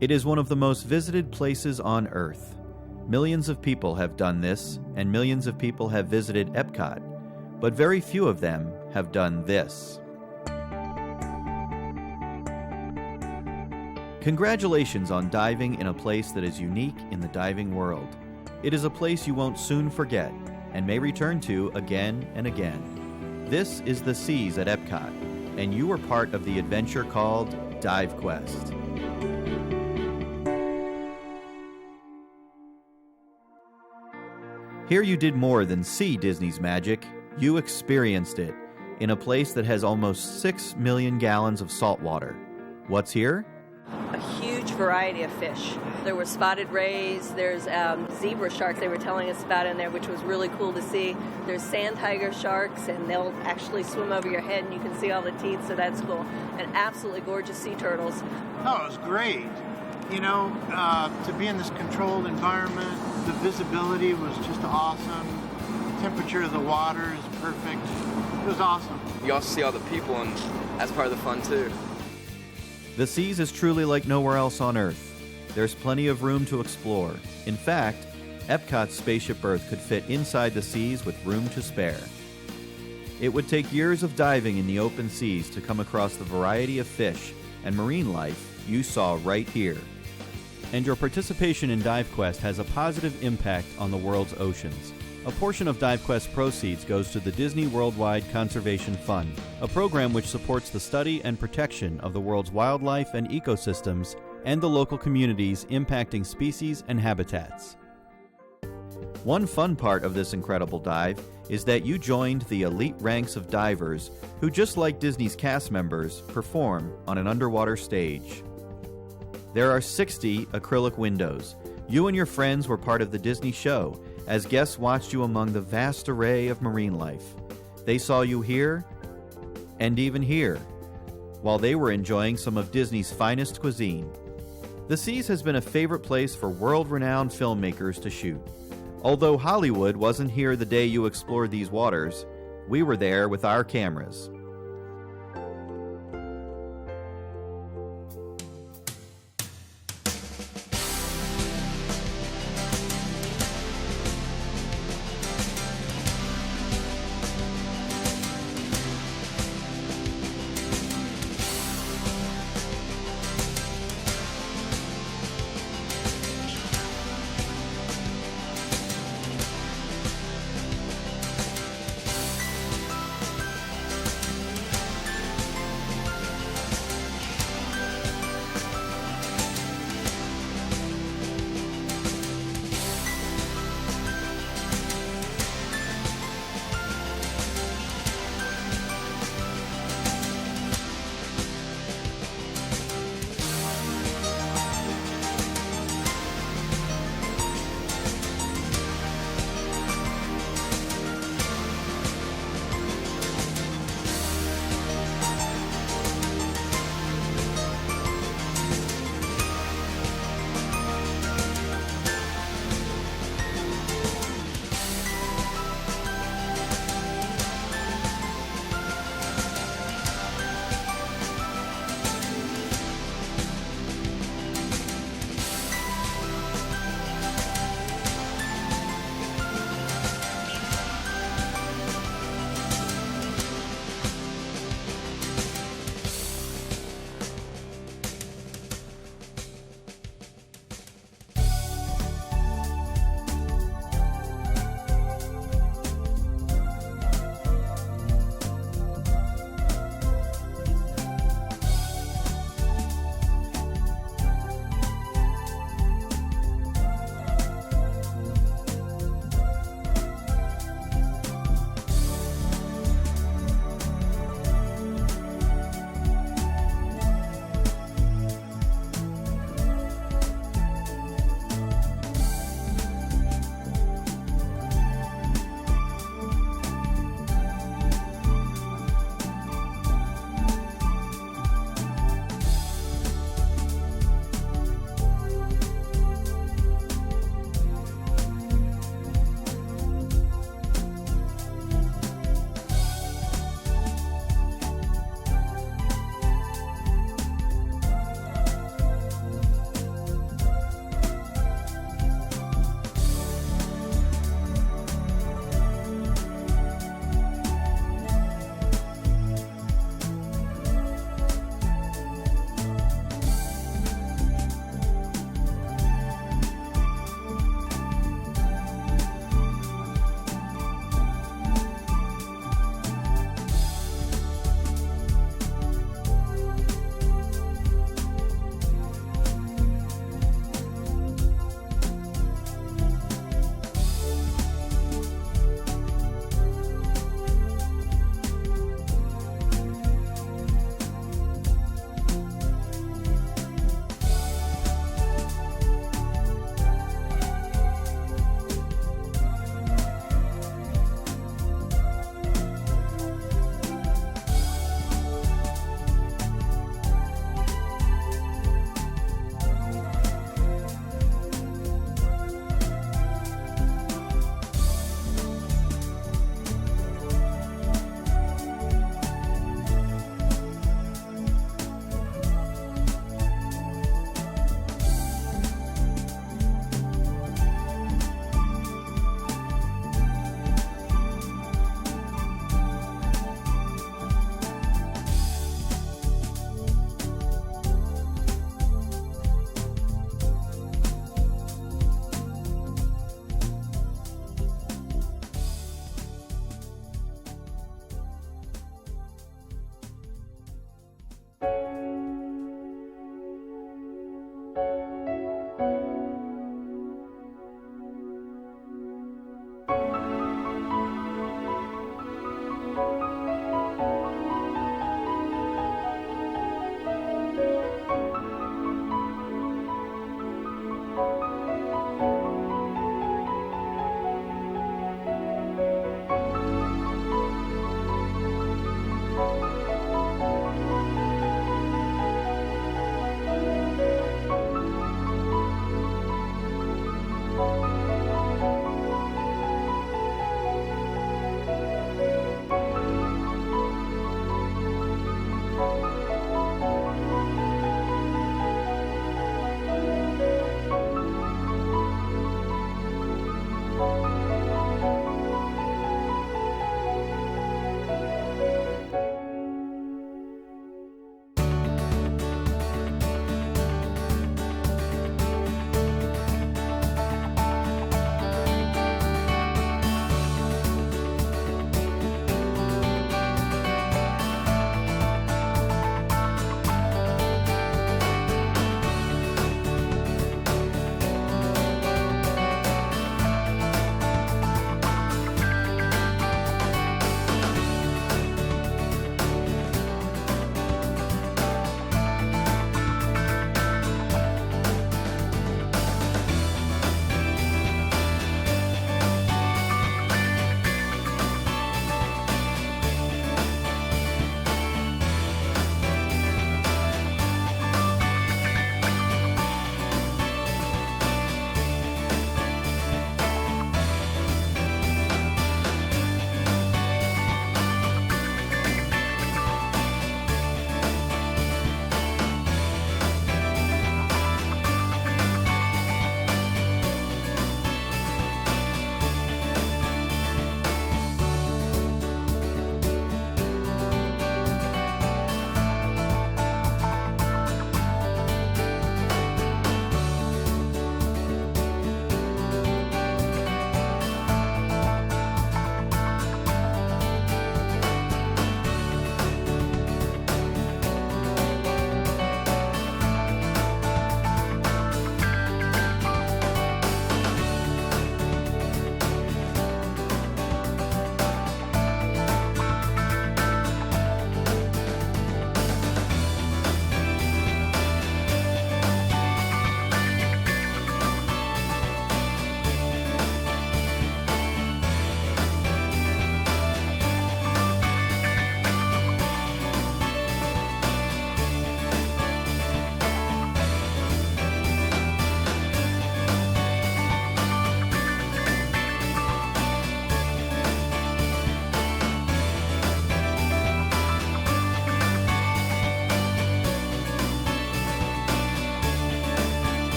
It is one of the most visited places on Earth. Millions of people have done this, and millions of people have visited EPCOT, but very few of them have done this. Congratulations on diving in a place that is unique in the diving world. It is a place you won't soon forget and may return to again and again. This is the Seas at EPCOT, and you are part of the adventure called DiveQuest. Here you did more than see Disney's magic, you experienced it in a place that has almost 6 million gallons of salt water. What's here? A huge variety of fish. There were spotted rays, there's zebra sharks they were telling us about in there, which was really cool to see. There's sand tiger sharks, and they'll actually swim over your head and you can see all the teeth, so that's cool. And absolutely gorgeous sea turtles. Oh, it was great. You know, to be in this controlled environment, the visibility was just awesome. The temperature of the water is perfect. It was awesome. You also see all the people, and that's part of the fun too. The Seas is truly like nowhere else on Earth. There's plenty of room to explore. In fact, EPCOT's Spaceship Earth could fit inside the Seas with room to spare. It would take years of diving in the open seas to come across the variety of fish and marine life you saw right here. And your participation in DiveQuest has a positive impact on the world's oceans. A portion of DiveQuest proceeds goes to the Disney Worldwide Conservation Fund, a program which supports the study and protection of the world's wildlife and ecosystems and the local communities impacting species and habitats. One fun part of this incredible dive is that you joined the elite ranks of divers who, just like Disney's cast members, perform on an underwater stage. There are 60 acrylic windows. You and your friends were part of the Disney show as guests watched you among the vast array of marine life. They saw you here and even here, while they were enjoying some of Disney's finest cuisine. The Seas has been a favorite place for world-renowned filmmakers to shoot. Although Hollywood wasn't here the day you explored these waters, we were there with our cameras.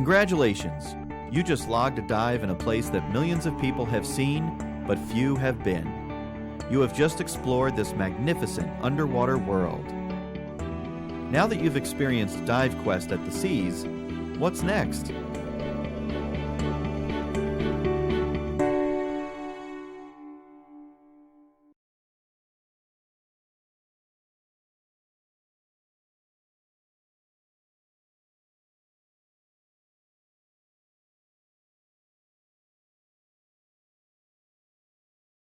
Congratulations! You just logged a dive in a place that millions of people have seen, but few have been. You have just explored this magnificent underwater world. Now that you've experienced DiveQuest at the seas, what's next?